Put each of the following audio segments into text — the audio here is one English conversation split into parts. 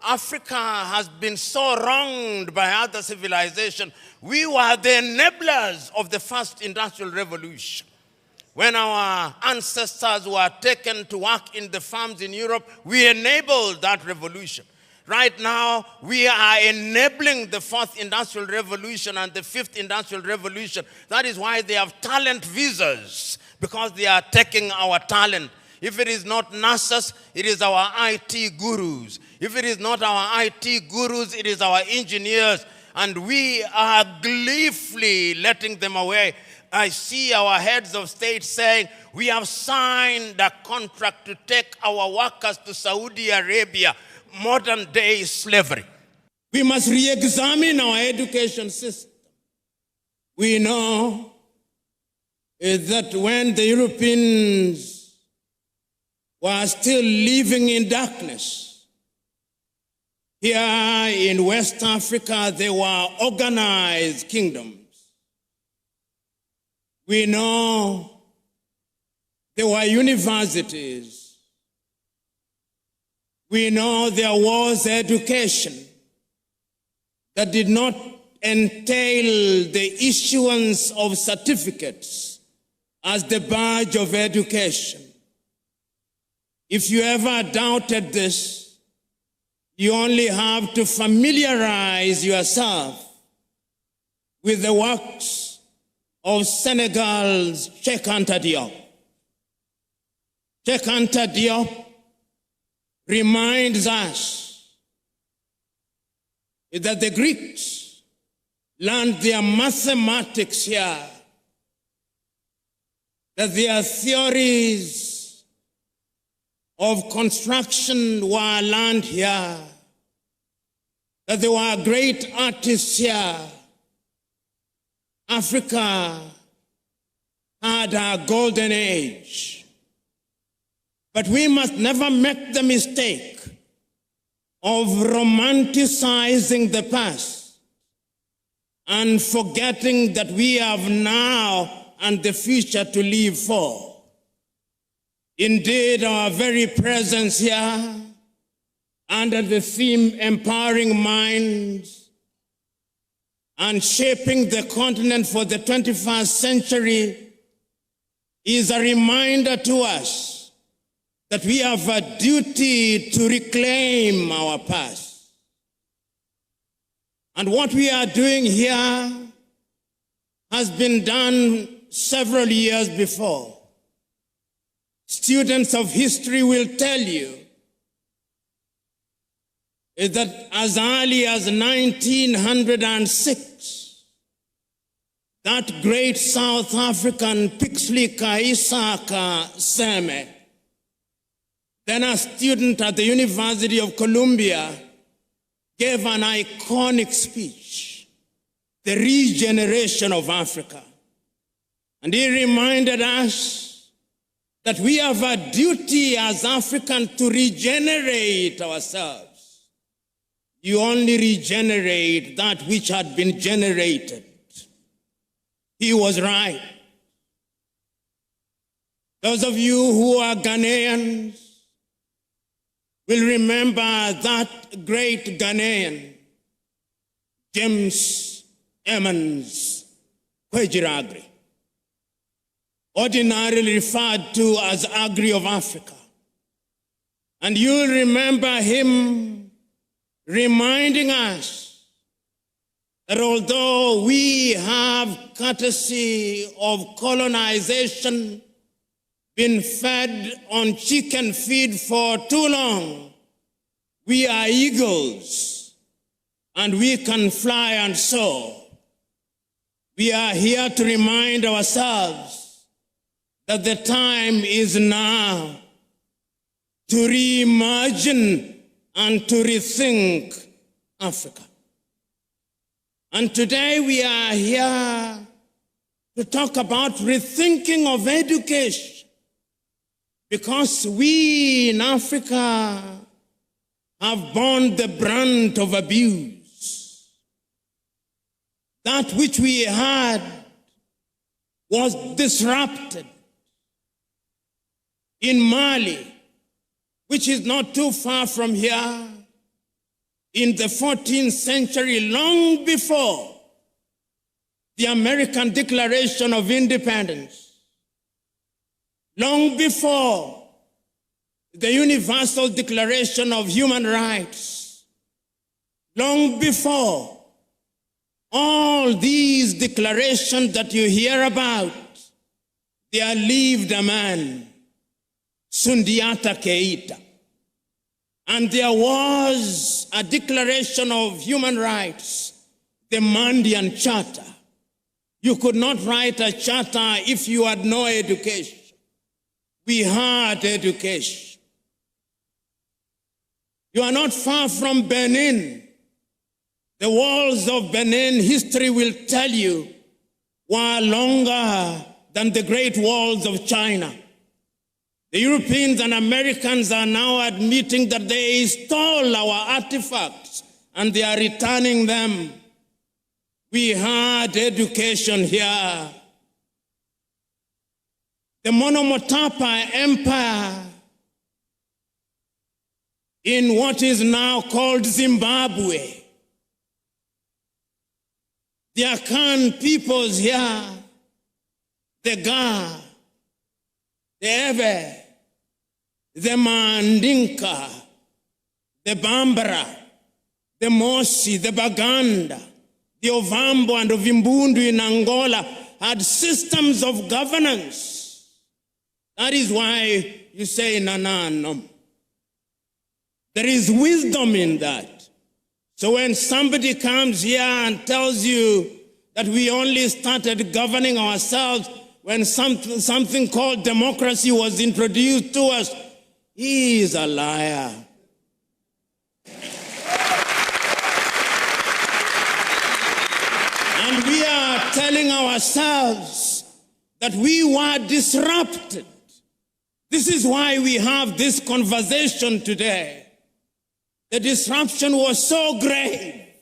Africa has been so wronged by other civilizations. We were the enablers of the first industrial revolution. When our ancestors were taken to work in the farms in Europe, we enabled that revolution. Right now, we are enabling the fourth industrial revolution and the fifth industrial revolution. That is why they have talent visas, because they are taking our talent. If it is not nurses, it is our IT gurus. If it is not our IT gurus, it is our engineers. And we are gleefully letting them away. I see our heads of state saying, we have signed a contract to take our workers to Saudi Arabia, modern day slavery. We must re-examine our education system. We know that when the Europeans were still living in darkness, here in West Africa, they were organized kingdoms. We know there were universities. We know there was education that did not entail the issuance of certificates as the badge of education. If you ever doubted this, you only have to familiarize yourself with the works of Senegal's Cheikh Anta Diop. Cheikh Anta Diop reminds us that the Greeks learned their mathematics here, that their theories of construction were learned here, that there were great artists here. Africa had a golden age. But we must never make the mistake of romanticizing the past and forgetting that we have now and the future to live for. Indeed, our very presence here under the theme Empowering Minds and Shaping the Continent for the 21st Century is a reminder to us that we have a duty to reclaim our past. And what we are doing here has been done several years before. Students of history will tell you that as early as 1906, that great South African Pixley Kaisaka Seme, then a student at the University of Columbia, gave an iconic speech, The Regeneration of Africa. And he reminded us that we have a duty as Africans to regenerate ourselves. You only regenerate that which had been generated. He was right. Those of you who are Ghanaians will remember that great Ghanaian, James Emmons Kwejiragri, ordinarily referred to as Agri of Africa. And you'll remember him reminding us that although we have, courtesy of colonization, been fed on chicken feed for too long, we are eagles and we can fly and soar. We are here to remind ourselves that the time is now to reimagine and to rethink Africa. And today we are here to talk about rethinking of education, because we in Africa have borne the brunt of abuse. That which we had was disrupted. In Mali, which is not too far from here, in the 14th century, long before the American Declaration of Independence, long before the Universal Declaration of Human Rights, long before all these declarations that you hear about, there lived a man, Sundiata Keita. And there was a Declaration of Human Rights, the Mandian Charter. You could not write a charter if you had no education. We had education. You are not far from Benin. The walls of Benin, history will tell you, were longer than the great walls of China. The Europeans and Americans are now admitting that they stole our artifacts and they are returning them. We had education here. The Monomotapa Empire in what is now called Zimbabwe. The Akan peoples here, the Ga, the Ewe, the Mandinka, the Bambara, the Mosi, the Baganda, the Ovambo and Ovimbundu in Angola had systems of governance. That is why you say Nananum. There is wisdom in that. So when somebody comes here and tells you that we only started governing ourselves when something called democracy was introduced to us, he is a liar. And we are telling ourselves that we were disrupted. This is why we have this conversation today. The disruption was so great.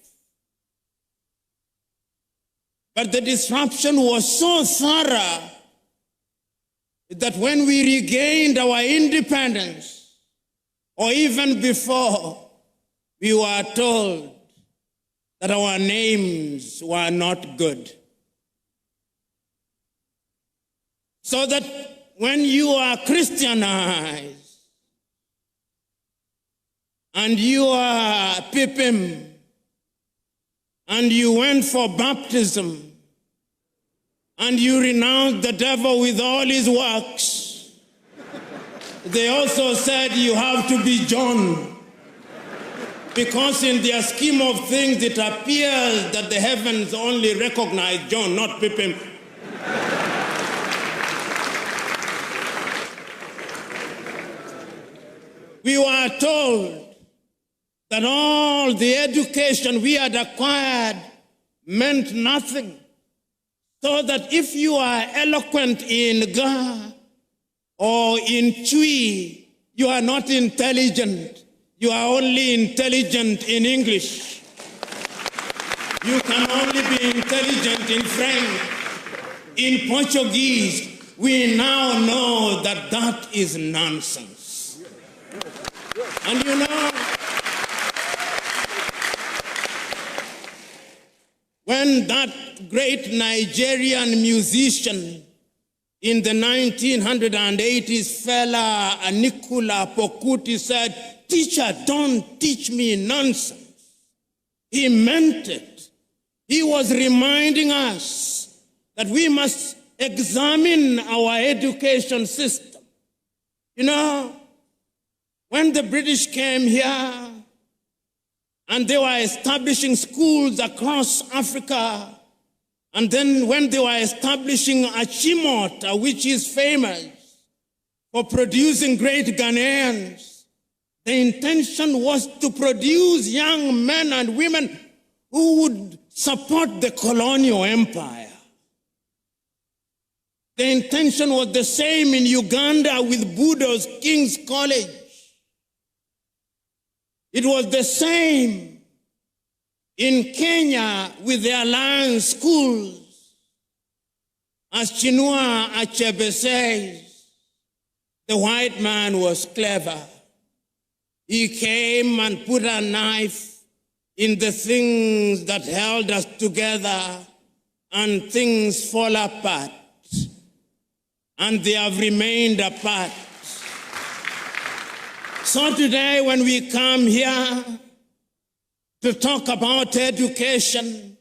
But the disruption was so thorough that when we regained our independence, or even before, we were told that our names were not good. So that when you are Christianized, and you are Pipim, and you went for baptism, and you renounced the devil with all his works, they also said you have to be John. Because in their scheme of things, it appears that the heavens only recognize John, not Pipim. We were told that all the education we had acquired meant nothing. So that if you are eloquent in Ga or in Chui, you are not intelligent. You are only intelligent in English. You can only be intelligent in French. In Portuguese, we now know that that is nonsense. And you know, when that great Nigerian musician in the 1980s, fella Anikula Pokuti said, "Teacher, don't teach me nonsense." He meant it. He was reminding us that we must examine our education system. You know, when the British came here, and they were establishing schools across Africa. And then when they were establishing Achimota, which is famous for producing great Ghanaians, the intention was to produce young men and women who would support the colonial empire. The intention was the same in Uganda with Budo's King's College. It was the same in Kenya with the Alliance schools. As Chinua Achebe says, the white man was clever. He came and put a knife in the things that held us together, and things fall apart, and they have remained apart. So today, when we come here to talk about education,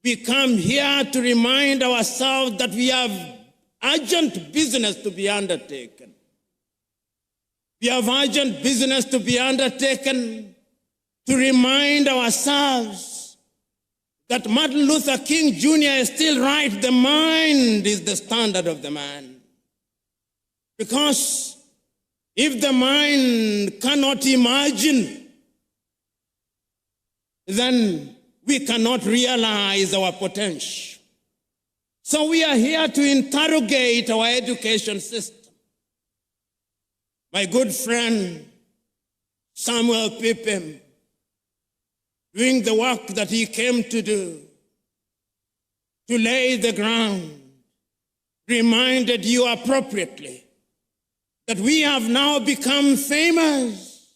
we come here to remind ourselves that we have urgent business to be undertaken. We have urgent business to be undertaken to remind ourselves that Martin Luther King Jr. is still right. The mind is the standard of the man. Because if the mind cannot imagine, then we cannot realize our potential. So we are here to interrogate our education system. My good friend, Samuel Pippin, doing the work that he came to do, to lay the ground, reminded you appropriately that we have now become famous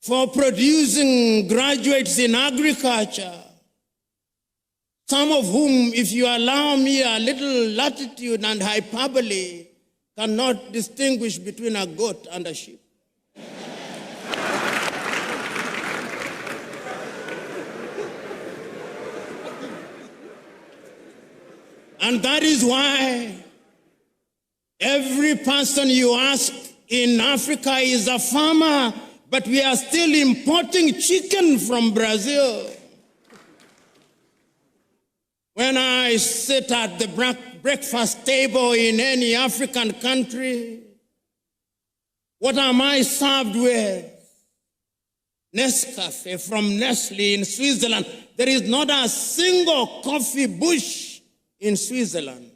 for producing graduates in agriculture, some of whom, if you allow me a little latitude and hyperbole, cannot distinguish between a goat and a sheep. And that is why every person you ask in Africa is a farmer, but we are still importing chicken from Brazil. When I sit at the breakfast table in any African country, what am I served with? Nescafe from Nestle in Switzerland. There is not a single coffee bush in Switzerland.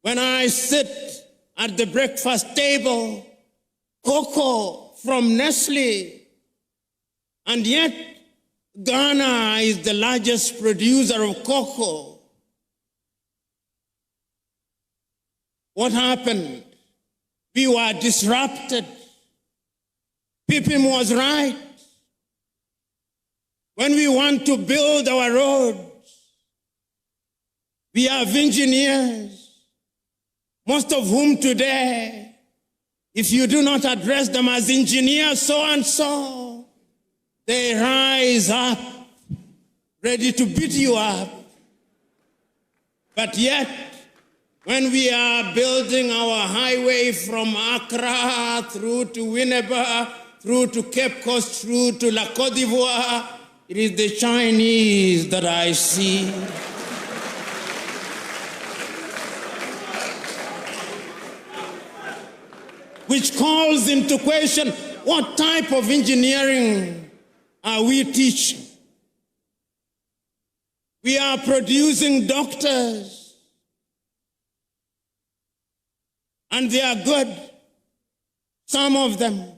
When I sit at the breakfast table, cocoa from Nestle, and yet Ghana is the largest producer of cocoa. What happened? We were disrupted. Pippin was right. When we want to build our roads, we have engineers, most of whom today, if you do not address them as engineers so-and-so, they rise up, ready to beat you up. But yet, when we are building our highway from Accra through to Winneba, through to Cape Coast, through to La Côte d'Ivoire, it is the Chinese that I see. Which calls into question, what type of engineering are we teaching? We are producing doctors, and they are good, some of them.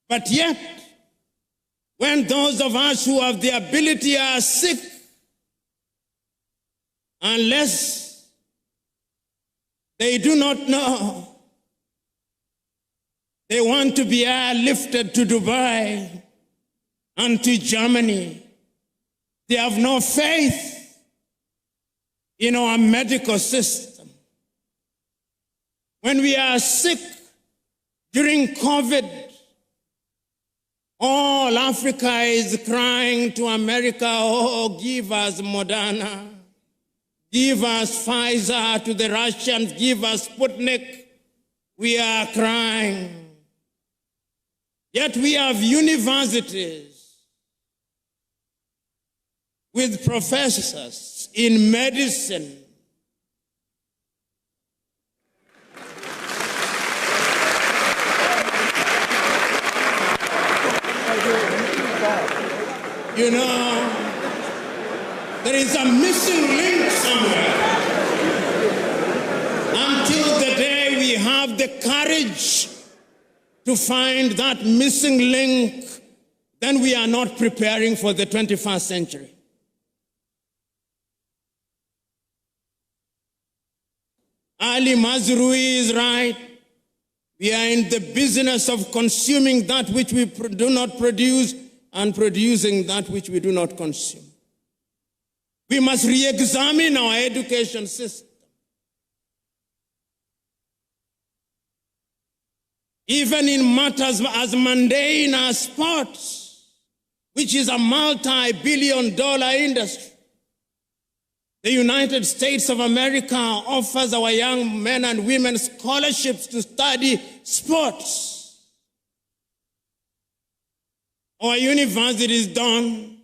But yet, when those of us who have the ability are sick, unless they do not know, they want to be airlifted to Dubai and to Germany. They have no faith in our medical system. When we are sick during COVID, all Africa is crying to America, oh, give us Moderna, give us Pfizer, to the Russians, give us Sputnik. We are crying. Yet we have universities with professors in medicine. You know, there is a missing link somewhere. Until the day we have the courage to find that missing link, then we are not preparing for the 21st century. Ali Mazrui is right. We are in the business of consuming that which we do not produce and producing that which we do not consume. We must re-examine our education system. Even in matters as mundane as sports, which is a multi-billion-dollar industry. The United States of America offers our young men and women scholarships to study sports. Our universities don't.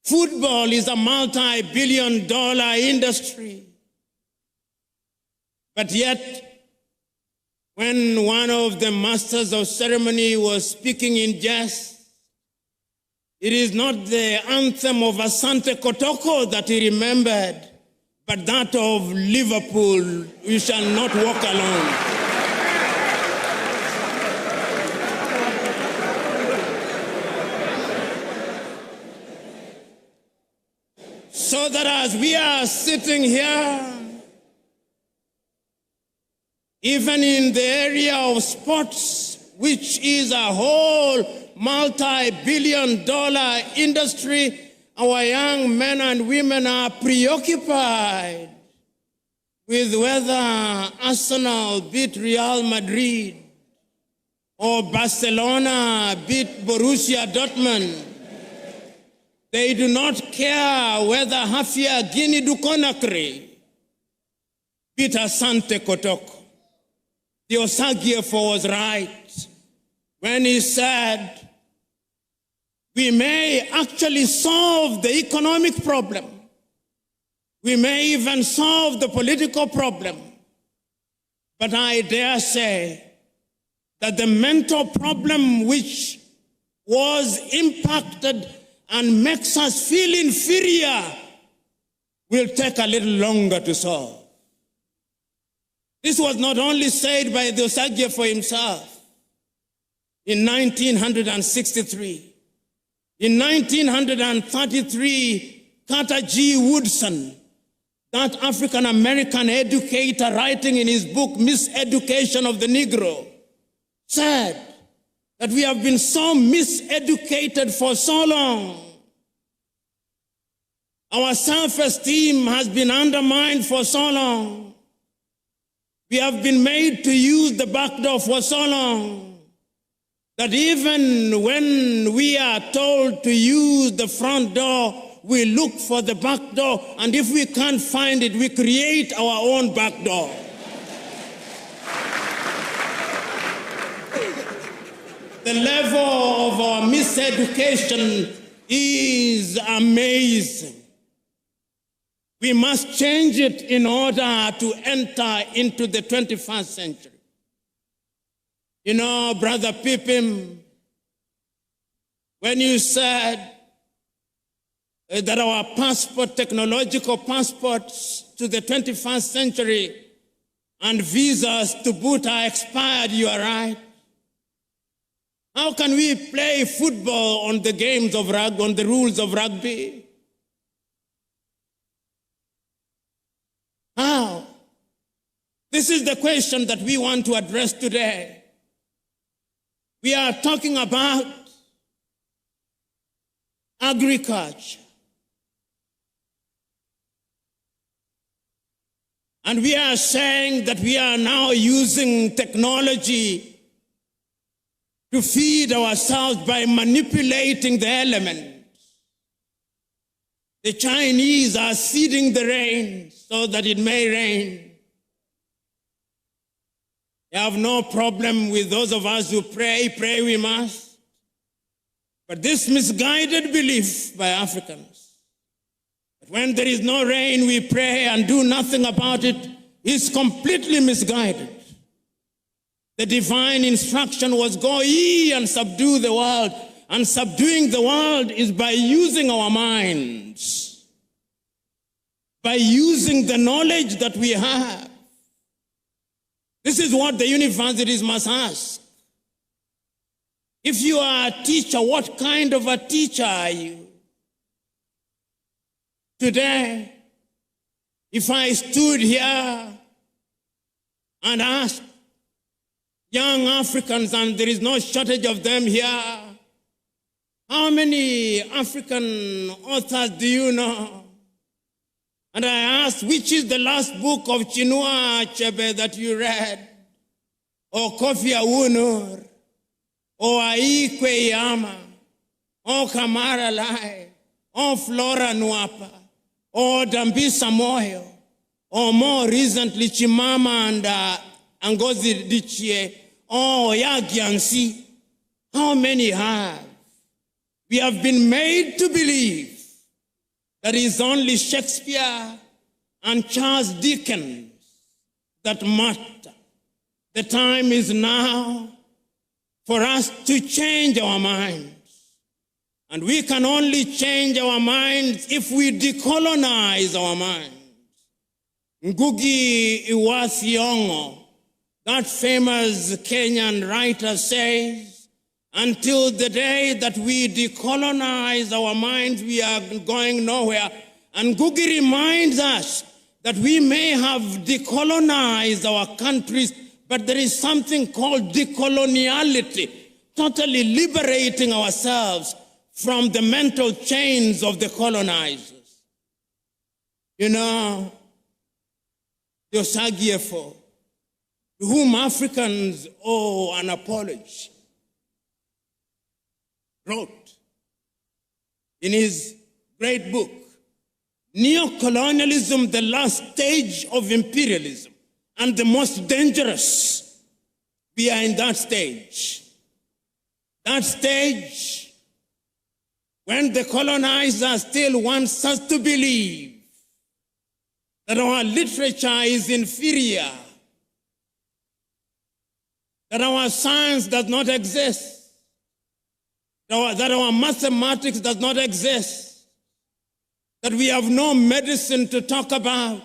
Football is a multi-billion-dollar industry. But yet, when one of the masters of ceremony was speaking in jest, it is not the anthem of Asante Kotoko that he remembered, but that of Liverpool, we shall not walk alone. So that as we are sitting here, even in the area of sports, which is a whole multi-billion-dollar industry, our young men and women are preoccupied with whether Arsenal beat Real Madrid or Barcelona beat Borussia Dortmund. They do not care whether Hafia Guinea du Conakry beat Asante Kotoko. The Osagiefo was right when he said, we may actually solve the economic problem. We may even solve the political problem. But I dare say that the mental problem which was impacted and makes us feel inferior will take a little longer to solve. This was not only said by the Osagiefo himself in 1963. In 1933, Carter G. Woodson, that African-American educator writing in his book, Miseducation of the Negro, said that we have been so miseducated for so long. Our self-esteem has been undermined for so long. We have been made to use the back door for so long that even when we are told to use the front door, we look for the back door, and if we can't find it, we create our own back door. The level of our miseducation is amazing. We must change it in order to enter into the 21st century. You know, Brother Pippin, when you said that our passport, technological passports to the 21st century and visas to boot are expired, you are right. How can we play football on the games of rugby, on the rules of rugby? How? This is the question that we want to address today. We are talking about agriculture. And we are saying that we are now using technology to feed ourselves by manipulating the elements. The Chinese are seeding the rain so that it may rain. They have no problem with those of us who pray we must. But this misguided belief by Africans, that when there is no rain, we pray and do nothing about it, is completely misguided. The divine instruction was go ye and subdue the world. And subduing the world is by using our minds, by using the knowledge that we have. This is what the universities must ask. If you are a teacher, what kind of a teacher are you? Today, if I stood here and ask young Africans, and there is no shortage of them here, how many African authors do you know? And I asked, which is the last book of Chinua Achebe that you read? Or Kofi Awunor? Or Aikwe Iyama? Or Kamara Lai? Or Flora Nwapa? Or Dambisa Moyo? Or more recently, Chimama and Ngozi Adichie? Or Yagiansi? How many have? We have been made to believe that it is only Shakespeare and Charles Dickens that matter. The time is now for us to change our minds. And we can only change our minds if we decolonize our minds. Ngugi Wa Thiong'o, that famous Kenyan writer, says, until the day that we decolonize our minds, we are going nowhere. And Ngugi reminds us that we may have decolonized our countries, but there is something called decoloniality, totally liberating ourselves from the mental chains of the colonizers. You know, the Osagiefo, to whom Africans owe an apology, wrote in his great book, Neocolonialism, the last stage of imperialism, and the most dangerous. We are in that stage. That stage when the colonizer still wants us to believe that our literature is inferior, that our science does not exist, that our mathematics does not exist, that we have no medicine to talk about,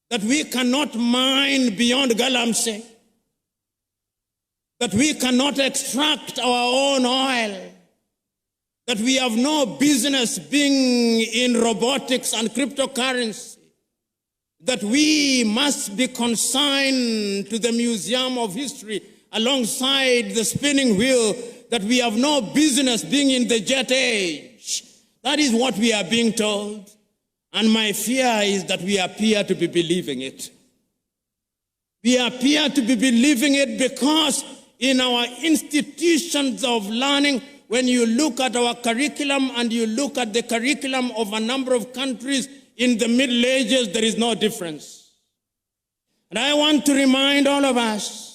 that we cannot mine beyond Galamsey, that we cannot extract our own oil, that we have no business being in robotics and cryptocurrency, that we must be consigned to the Museum of History alongside the spinning wheel, that we have no business being in the jet age. That is what we are being told. And my fear is that we appear to be believing it. We appear to be believing it because in our institutions of learning, when you look at our curriculum and you look at the curriculum of a number of countries in the Middle Ages, there is no difference. And I want to remind all of us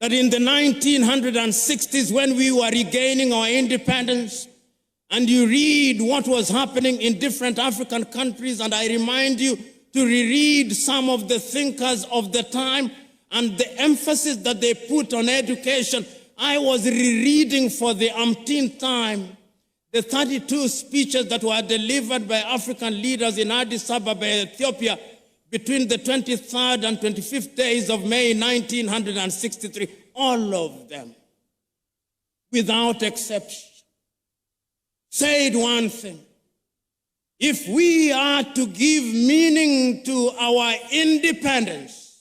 that in the 1960s, when we were regaining our independence, and you read what was happening in different African countries, and I remind you to reread some of the thinkers of the time and the emphasis that they put on education. I was rereading for the umpteenth time the 32 speeches that were delivered by African leaders in Addis Ababa, Ethiopia, between the 23rd and 25th days of May 1963, all of them, without exception, said one thing: if we are to give meaning to our independence,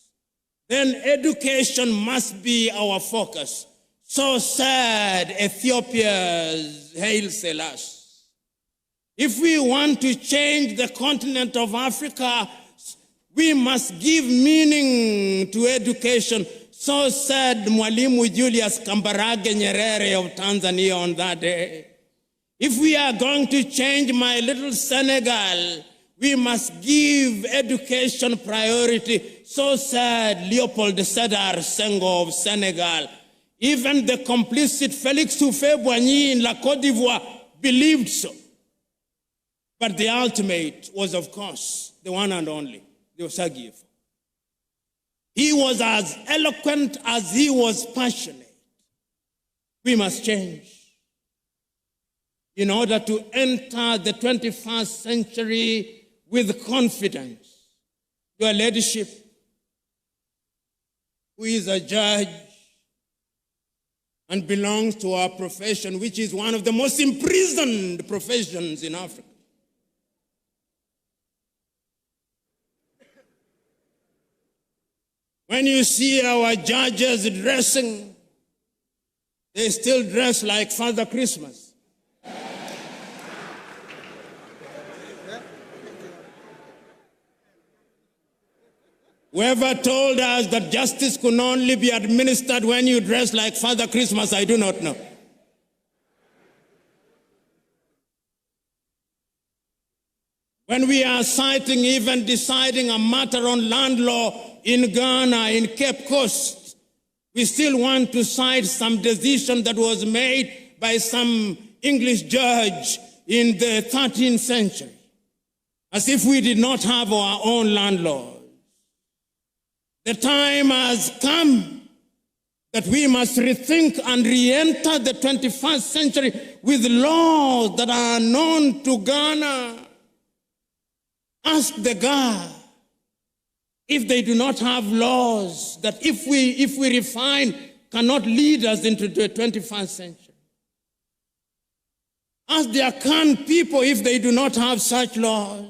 then education must be our focus. So said Ethiopia's Haile Selassie. If we want to change the continent of Africa, we must give meaning to education. So said Mwalimu Julius Kambarage Nyerere of Tanzania on that day. If we are going to change my little Senegal, we must give education priority. So said Leopold Sedar Senghor of Senegal. Even the complicit Félix Houphouët-Boigny in La Côte d'Ivoire believed so. But the ultimate was, of course, the one and only, the Osagiefo. He was as eloquent as he was passionate. We must change in order to enter the 21st century with confidence. Your leadership, who is a judge and belongs to our profession, which is one of the most imprisoned professions in Africa. When you see our judges dressing, they still dress like Father Christmas. Whoever told us that justice could only be administered when you dress like Father Christmas, I do not know. When we are citing, even deciding a matter on land law in Ghana, in Cape Coast, we still want to cite some decision that was made by some English judge in the 13th century, as if we did not have our own land laws. The time has come that we must rethink and re-enter the 21st century with laws that are known to Ghana. Ask the Ga if they do not have laws that if we refine cannot lead us into the 21st century. Ask the Akan people if they do not have such laws.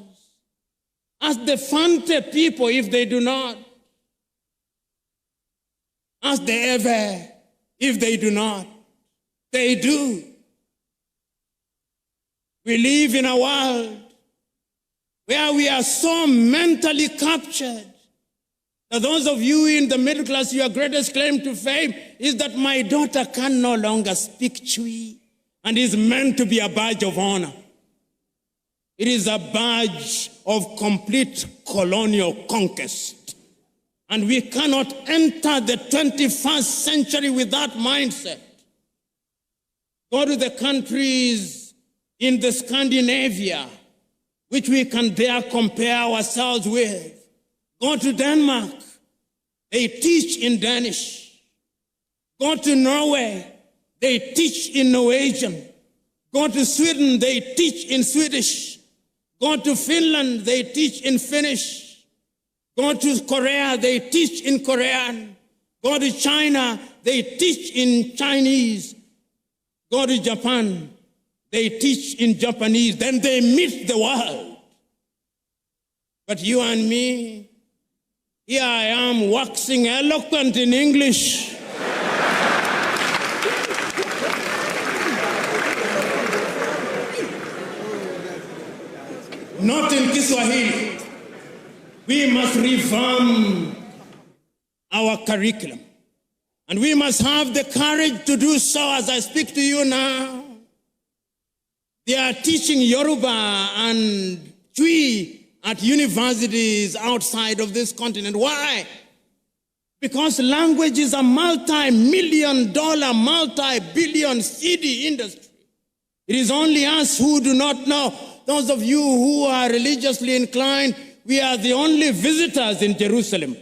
Ask the Fante people if they do not. Ask the Ewe if they do not. They do. We live in a world where we are so mentally captured that those of you in the middle class, your greatest claim to fame is that my daughter can no longer speak Chui and is meant to be a badge of honor. It is a badge of complete colonial conquest. And we cannot enter the 21st century with that mindset. Go to the countries in the Scandinavia, which we can dare compare ourselves with. Go to Denmark, they teach in Danish. Go to Norway, they teach in Norwegian. Go to Sweden, they teach in Swedish. Go to Finland, they teach in Finnish. Go to Korea, they teach in Korean. Go to China, they teach in Chinese. Go to Japan, they teach in Japanese. Then they meet the world. But you and me, here I am waxing eloquent in English. Not in Kiswahili. We must revamp our curriculum. And we must have the courage to do so as I speak to you now. They are teaching Yoruba and Twi at universities outside of this continent. Why? Because language is a multi-million-dollar, multi-billion city industry. It is only us who do not know. Those of you who are religiously inclined, we are the only visitors in Jerusalem.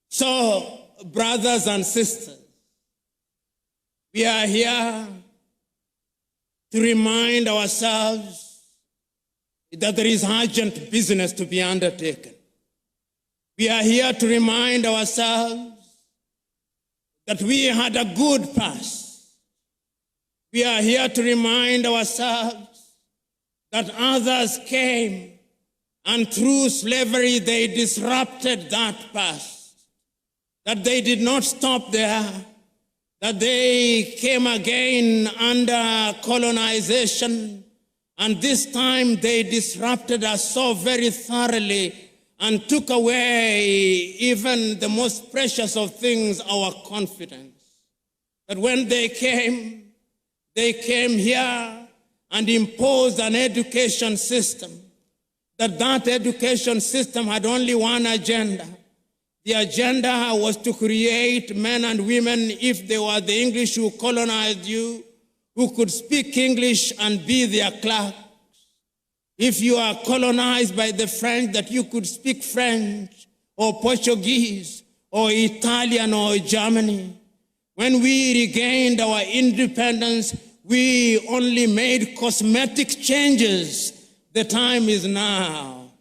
So, brothers and sisters, we are here to remind ourselves that there is urgent business to be undertaken. We are here to remind ourselves that we had a good past. We are here to remind ourselves that others came and through slavery they disrupted that past, that they did not stop there, that they came again under colonization, and this time they disrupted us so very thoroughly and took away even the most precious of things, our confidence. That when they came here and imposed an education system, that education system had only one agenda. The agenda was to create men and women, if they were the English who colonized you, who could speak English and be their clerks. If you are colonized by the French, that you could speak French or Portuguese or Italian or Germany. When we regained our independence, we only made cosmetic changes. The time is now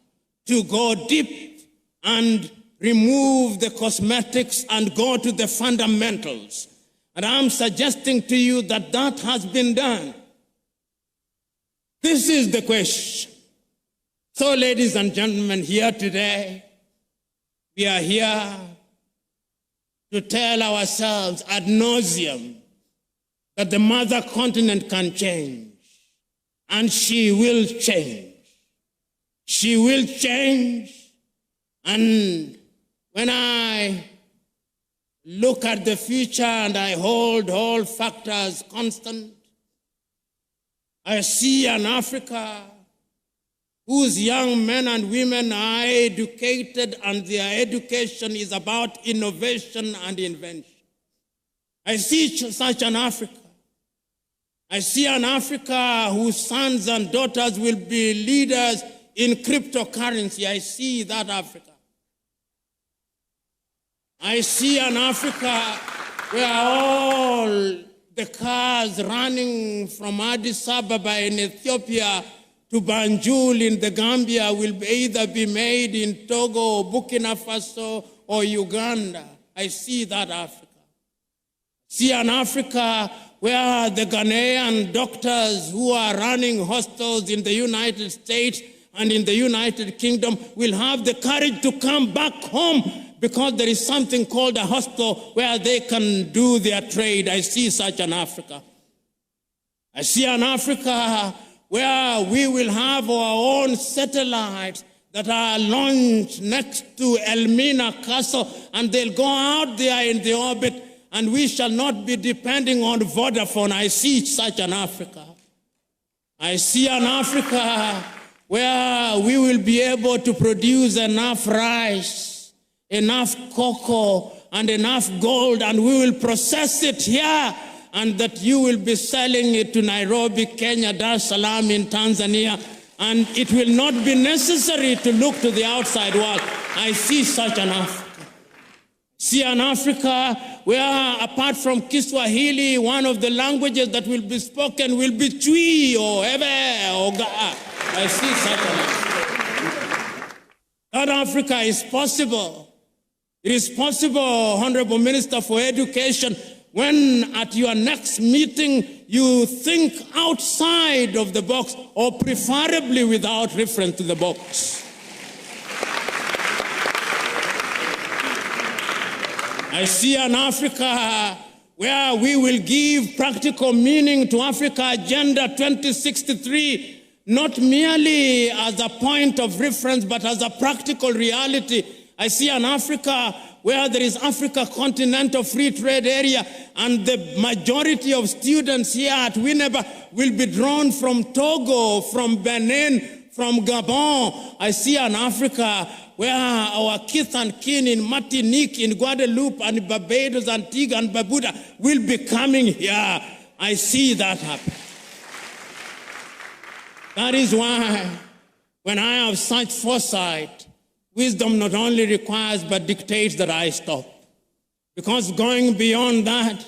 to go deep and remove the cosmetics and go to the fundamentals. And I'm suggesting to you that that has been done. This is the question. So, ladies and gentlemen, here today, We are here to tell ourselves ad nauseum that the mother continent can change, and she will change. She will change, and when I look at the future and I hold all factors constant, I see an Africa whose young men and women are educated and their education is about innovation and invention. I see such an Africa. I see an Africa whose sons and daughters will be leaders in cryptocurrency. I see that Africa. I see an Africa where all the cars running from Addis Ababa in Ethiopia to Banjul in the Gambia will either be made in Togo, Burkina Faso, or Uganda. I see that Africa. See an Africa where the Ghanaian doctors who are running hospitals in the United States and in the United Kingdom will have the courage to come back home because there is something called a hospital where they can do their trade. I see such an Africa. I see an Africa where we will have our own satellites that are launched next to Elmina Castle, and they'll go out there in the orbit, and we shall not be depending on Vodafone. I see such an Africa. I see an Africa where we will be able to produce enough rice, enough cocoa, and enough gold, and we will process it here, and that you will be selling it to Nairobi, Kenya, Dar es Salaam in Tanzania, and it will not be necessary to look to the outside world. I see such an Africa. See an Africa where, apart from Kiswahili, one of the languages that will be spoken will be Twi or Ebe or Gaa. I see such an Africa. That Africa is possible. It is possible, Honorable Minister for Education, when at your next meeting you think outside of the box, or preferably without reference to the box. I see an Africa where we will give practical meaning to Africa Agenda 2063, not merely as a point of reference, but as a practical reality. I see an Africa where there is Africa Continental Free Trade Area, and the majority of students here at Winneba will be drawn from Togo, from Benin, from Gabon. I see an Africa where our kith and kin in Martinique, in Guadeloupe, and Barbados, Antigua, and Barbuda will be coming here. I see that happen. That is why, when I have such foresight, wisdom not only requires but dictates that I stop. Because going beyond that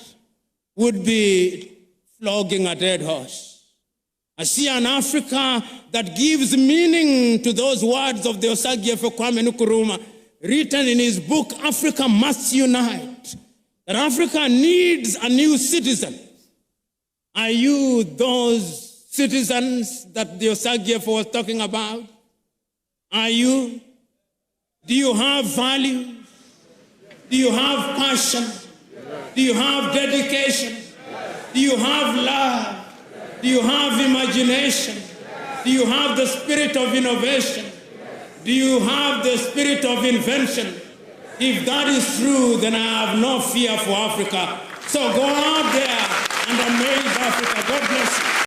would be flogging a dead horse. I see an Africa that gives meaning to those words of the Osagyefo Kwame Nkrumah, written in his book, Africa Must Unite, that Africa needs a new citizen. Are you those citizens that the Osagyefo was talking about? Are you? Do you have value? Do you have passion? Do you have dedication? Do you have love? Do you have imagination? Do you have the spirit of innovation? Do you have the spirit of invention? If that is true, then I have no fear for Africa. So go out there